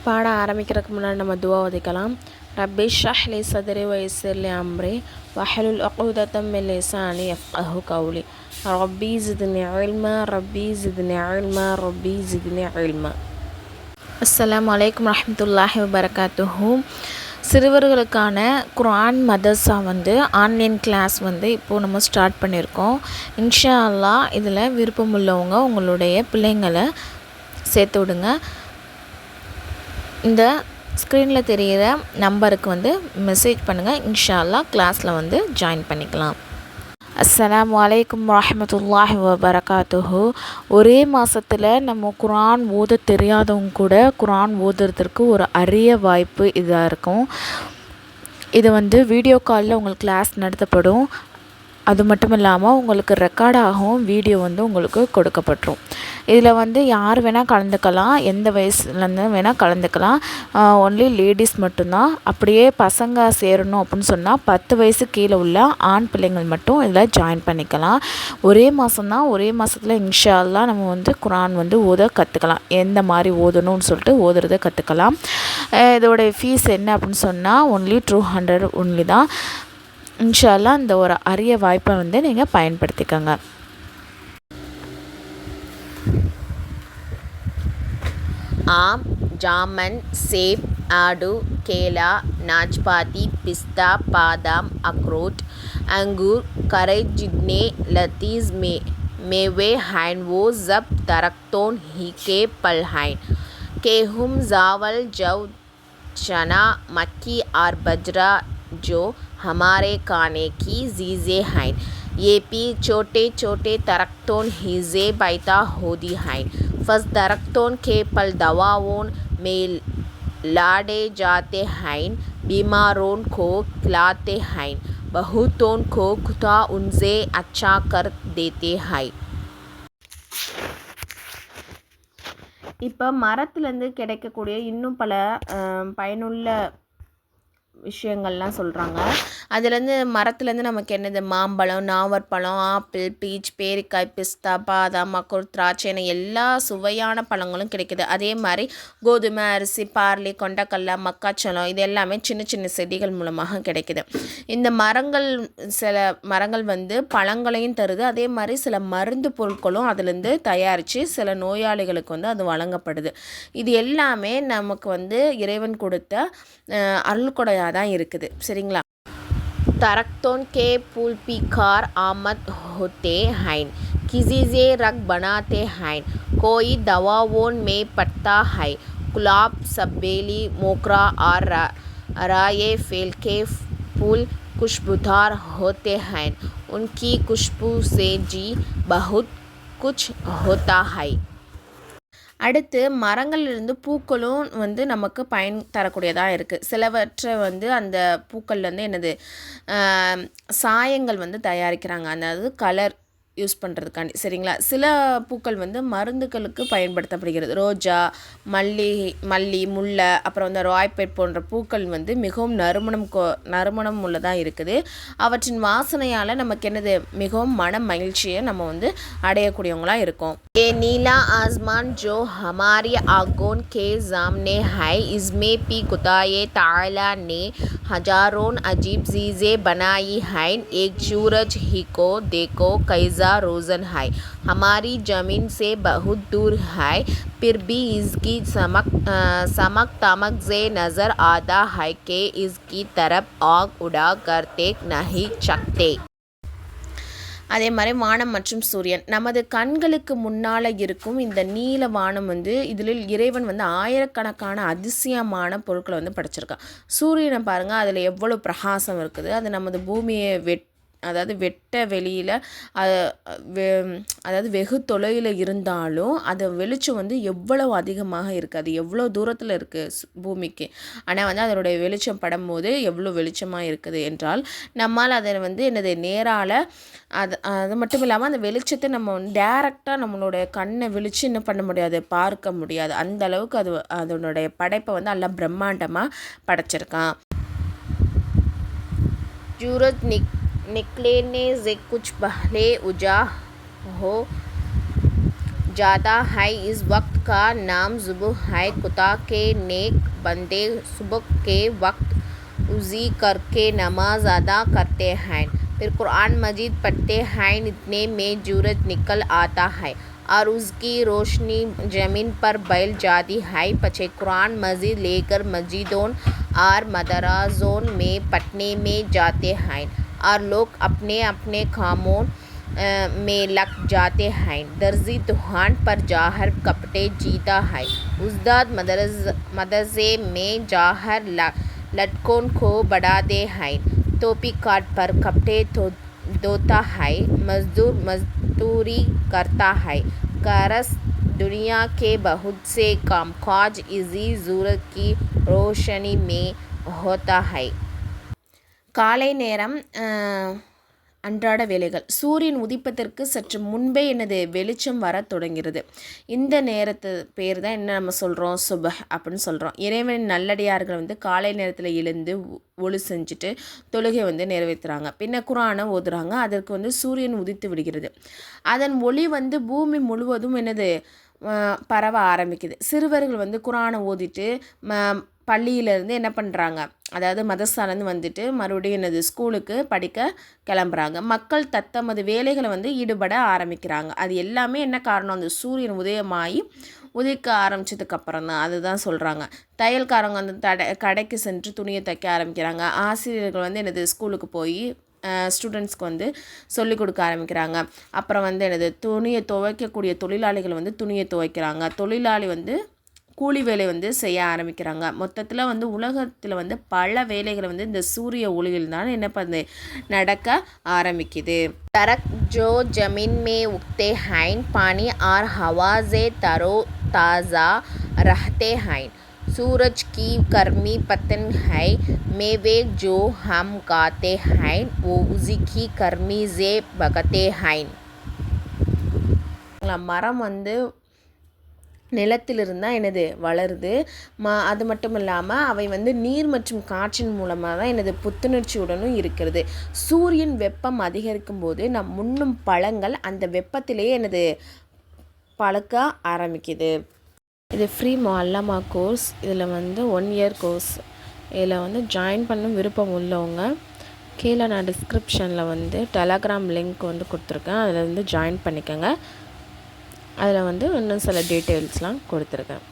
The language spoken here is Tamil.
பாடம் ஆரம்பிக்கிறதுக்கு முன்னாடி நம்ம துவா ஓதிக்கலாம். ரப்பி ஷ்ரஹ் லி சத்ரி வயஸ்ஸிர் லி அம்ரி வஹ்லுல் உக்தத்தம் மின் லிசானி யஃப்கஹு கௌலி ரப்பி ஜித்னி இல்மா ரப்பி ஜித்னி இல்மா ரப்பி ஜித்னி இல்மா. அஸ்ஸலாமு அலைக்கும் வரஹ்மத்துல்லாஹி வபரகாத்துஹு. சிறுவர்களுக்கான குர்ஆன் மதர்ஸா ஆன்லைன் கிளாஸ் இப்போது நம்ம ஸ்டார்ட் பண்ணியிருக்கோம். இன்ஷா அல்லாஹ் இதில் விருப்பமுள்ளவங்க உங்களுடைய பிள்ளைங்களை சேர்த்து விடுங்க. இந்த ஸ்க்ரீனில் தெரிகிற நம்பருக்கு மெசேஜ் பண்ணுங்கள். இன்ஷா அல்லாஹ் கிளாஸில் ஜாயின் பண்ணிக்கலாம். அஸ்ஸலாமு அலைக்கும் வரஹ்மத்துல்லாஹி வபரகாத்துஹு. ஒரே மாதத்தில் நம்ம குர்ஆன் ஓத தெரியாதவங்க கூட குர்ஆன் ஓதுறதுக்கு ஒரு அரிய வாய்ப்பு இதாக இருக்கும். இது வீடியோ காலில் உங்களுக்கு கிளாஸ் நடத்தப்படும். அது மட்டும் இல்லாமல் உங்களுக்கு ரெக்கார்டாகவும் வீடியோ உங்களுக்கு கொடுக்கப்பட்டுரும். இதில் யார் வேணால் கலந்துக்கலாம், எந்த வயசுலேருந்து வேணால் கலந்துக்கலாம். ஒன்லி லேடிஸ் மட்டும்தான். அப்படியே பசங்க சேரணும் அப்படின்னு சொன்னால் 10 வயசு கீழே உள்ள ஆண் பிள்ளைங்கள் மட்டும் இதில் ஜாயின் பண்ணிக்கலாம். ஒரே மாதம்தான். ஒரே மாதத்தில் இன்ஷா அல்லாஹ் நம்ம குர்ஆன் ஓத கற்றுக்கலாம். எந்த மாதிரி ஓதணும்னு சொல்லிட்டு ஓதுறதை கற்றுக்கலாம். இதோடைய ஃபீஸ் என்ன அப்படின்னு சொன்னால் ஒன்லி 200 ஒன்லி தான். இன்ஷா அல்லாஹ் இந்த ஒரு அரிய வாய்ப்பை நீங்கள் பயன்படுத்திக்கோங்க. आम, जामन, सेब, आड़ू, केला, नाशपाती, पिस्ता, बादाम, अखरोट, अंगूर, करैजिने, लतीज़ मेवे हैं वो जब दरख्तों ही के पल हैं. गेहूँ, चावल, जौ, चना, मक्की और बाजरा जो हमारे खाने की चीज़ें हैं. ये भी छोटे छोटे दरख्तों ही से पैदा होती हैं. फस दरख्तों के पल दवाओं में लाए जाते हैं. बीमारों को खिलाते हैं. बहुतों को खुदा उनसे अच्छा कर देते हैं. இப்போ மரத்துலேருந்து கிடைக்கக்கூடிய இன்னும் பல பயனுள்ள விஷயங்கள்லாம் சொல்கிறாங்க. அதுலேருந்து மரத்துலேருந்து நமக்கு என்னது மாம்பழம், நாவற்பழம், ஆப்பிள், பீச், பேரிக்காய், பிஸ்தா, பாதாம், அக்ரோட், திராட்சை என எல்லா சுவையான பழங்களும் கிடைக்குது. அதே மாதிரி கோதுமை, அரிசி, பார்லி, கொண்டக்கடலை, மக்காச்சோளம் இது எல்லாமே சின்ன சின்ன செடிகள் மூலமாக கிடைக்குது. இந்த மரங்கள் சில மரங்கள் பழங்களையும் தருது. அதே மாதிரி சில மருந்து பொருட்களும் அதுலேருந்து தயாரித்து சில நோயாளிகளுக்கு அது வழங்கப்படுது. இது எல்லாமே நமக்கு இறைவன் கொடுத்த அருள்கொடையாக தான் இருக்குது. சரிங்களா? दरख्तों के फूल भी खार आमद होते हैं. किसी से रग बनाते हैं. कोई दवाओं में पड़ता है. गुलाब, चमेली, मोगरा और राये फेल के फूल खुशबूदार होते हैं. उनकी खुशबू से जी बहुत कुछ होता है. அடுத்து மரங்கள்லேருந்து பூக்களும் நமக்கு பயன் தரக்கூடியதாக இருக்குது. சிலவற்றை அந்த பூக்கள்லேருந்து என்னது சாயங்கள் தயாரிக்கிறாங்க. அதாவது கலர் யூஸ் பண்ணுறதுக்காண்டி. சரிங்களா? சில பூக்கள் மருந்துகளுக்கு பயன்படுத்தப்படுகிறது. ரோஜா, மல்லி, முல்லை, அப்புறம் ராய்பேட் போன்ற பூக்கள் மிகவும் நறுமணம் உள்ளதாக இருக்குது. அவற்றின் வாசனையால் நமக்கு என்னது மிகவும் மன மகிழ்ச்சியை நம்ம அடையக்கூடியவங்களாக இருக்கோம். ये नीला आसमान जो हमारी आंखों के सामने है, इसमें भी खुदाए ताला ने हजारों अजीब चीज़ें बनाई हैं. एक सूरज ही को देखो कैसा रोशन है. हमारी ज़मीन से बहुत दूर है, फिर भी इसकी चमक तमक से नज़र आता है कि इसकी तरफ आँख उड़ा कर देख नहीं सकते. அதே மாதிரி வானம் மற்றும் சூரியன் நமது கண்களுக்கு முன்னால் இருக்கும் இந்த நீல வானம் இதில் இறைவன் ஆயிரக்கணக்கான அதிசயமான பொருட்களை படைச்சிருக்கான். சூரியனை பாருங்கள், அதில் எவ்வளோ பிரகாசம் இருக்குது. அது நமது பூமியை வெட்ட வெளியில் அதாவது வெகு தொலைவில் இருந்தாலும் அது வெளிச்சம் எவ்வளவு அதிகமாக இருக்குது. அது எவ்வளோ தூரத்தில் இருக்குது பூமிக்கு. ஆனால் அதனுடைய வெளிச்சம் படும்போது எவ்வளோ வெளிச்சமாக இருக்குது என்றால் நம்மால் அதை என்னது நேரால் அது மட்டும் இல்லாமல் அந்த வெளிச்சத்தை நம்ம டேரெக்டாக நம்மளுடைய கண்ணை விழித்து என்ன பண்ண முடியாது, பார்க்க முடியாது. அந்த அளவுக்கு அதனுடைய படைப்பை எல்லாம் பிரம்மாண்டமாக படைச்சிருக்கான். ஜூரத் निकलने से कुछ पहले उजा हो जाता है। इस वक्त का नाम सुबह है। खुदा के नेक बंदे सुबह के वक्त उज़ी करके नमाज अदा करते हैं, फिर कुरान मजीद पढ़ते हैं, इतने में सूरज निकल आता है और उसकी रोशनी ज़मीन पर बैल जाती है। पछे कुरान मजीद लेकर मस्जिदों और मदरसों में पढ़ने में जाते हैं और लोग अपने अपने कामों में लग जाते हैं। दर्जी दुकान पर जाकर कपड़े जीता है। उस्ताद मदरसे में जाकर लड़कों को बढ़ाते हैं। टोपी काट पर कपड़े धोता है। मजदूर मजदूरी करता है। कारस दुनिया के बहुत से कामकाज इसी सूरज की रोशनी में होता है. காலை நேரம் அன்றாட வேலைகள். சூரியன் உதிப்பதற்கு சற்று முன்பே எனது வெளிச்சம் வர தொடங்கிறது. இந்த நேரத்து பேர் தான் என்ன நம்ம சொல்கிறோம், சுபஹ் அப்படின்னு சொல்கிறோம். இறைவனின் நல்லடியார்கள் வந்து காலை நேரத்தில் எழுந்து ஒளி செஞ்சுட்டு தொழுகை வந்து நிறைவேற்றுறாங்க. பின்ன குரானை ஓதுறாங்க. அதற்கு வந்து சூரியன் உதித்து விடுகிறது. அதன் ஒளி வந்து பூமி முழுவதும் என்னது பரவ ஆரம்பிக்குது. சிறுவர்கள் வந்து குரானை ஓதிட்டு பள்ளியிலேருந்து என்ன பண்ணுறாங்க, அதாவது மதரசாலேருந்து வந்துட்டு மறுபடியும் என்னது ஸ்கூலுக்கு படிக்க கிளம்புறாங்க. மக்கள் தத்தமது வேலைகளை வந்து ஈடுபட ஆரம்பிக்கிறாங்க. அது எல்லாமே என்ன காரணம், அந்த சூரியன் உதயமாகி உதிக்க ஆரம்பித்ததுக்கப்புறம் தான். அதுதான் சொல்கிறாங்க. தையல்காரங்க வந்து கடைக்கு சென்று துணியை தைக்க ஆரம்பிக்கிறாங்க. ஆசிரியர்கள் வந்து என்னது ஸ்கூலுக்கு போய் ஸ்டூடெண்ட்ஸ்க்கு வந்து சொல்லிக் கொடுக்க ஆரம்பிக்கிறாங்க. அப்புறம் வந்து என்னது துணியை துவைக்கக்கூடிய தொழிலாளிகள் வந்து துணியை துவைக்கிறாங்க. தொழிலாளி வந்து கூலி வேலை வந்து செய்ய ஆரம்பிக்கிறாங்க. மொத்தத்தில் வந்து உலகத்தில் வந்து பல வேலைகளை வந்து இந்த சூரிய ஒளியில் தான் என்ன பண்ணு நடக்க ஆரம்பிக்குது. தரக் ஜோ ஜமீன் மே உக்தே ஹைன் पानी और हवा से तरो ताज़ा रहते हैं. सूरज की गर्मी पतन है. मेवे जो हम खाते हैं वो उसी की गर्मी से भगते हैं. மரம் வந்து நிலத்திலிருந்து தான் என்னது வளருது. அது மட்டும் இல்லாமல் அவை வந்து நீர் மற்றும் காற்றின் மூலமாக தான் என்னது புத்துணர்ச்சியுடனும் இருக்கிறது. சூரியன் வெப்பம் அதிகரிக்கும் போது நம் உண்ணும் பழங்கள் அந்த வெப்பத்திலேயே என்னது பழுக்க ஆரம்பிக்குது. இது ஃப்ரீ மொல்லமா கோர்ஸ். இதில் வந்து 1 இயர் கோர்ஸ். இதில் வந்து ஜாயின் பண்ண விருப்பம் உள்ளவங்க கீழே நான் டிஸ்கிரிப்ஷனில் வந்து டெலகிராம் லிங்க் வந்து கொடுத்துருக்கேன். அதில் வந்து ஜாயின் பண்ணிக்கோங்க. அதில் வந்து இன்னும் சில டீட்டெயில்ஸ்லாம் கொடுத்துருக்கேன்.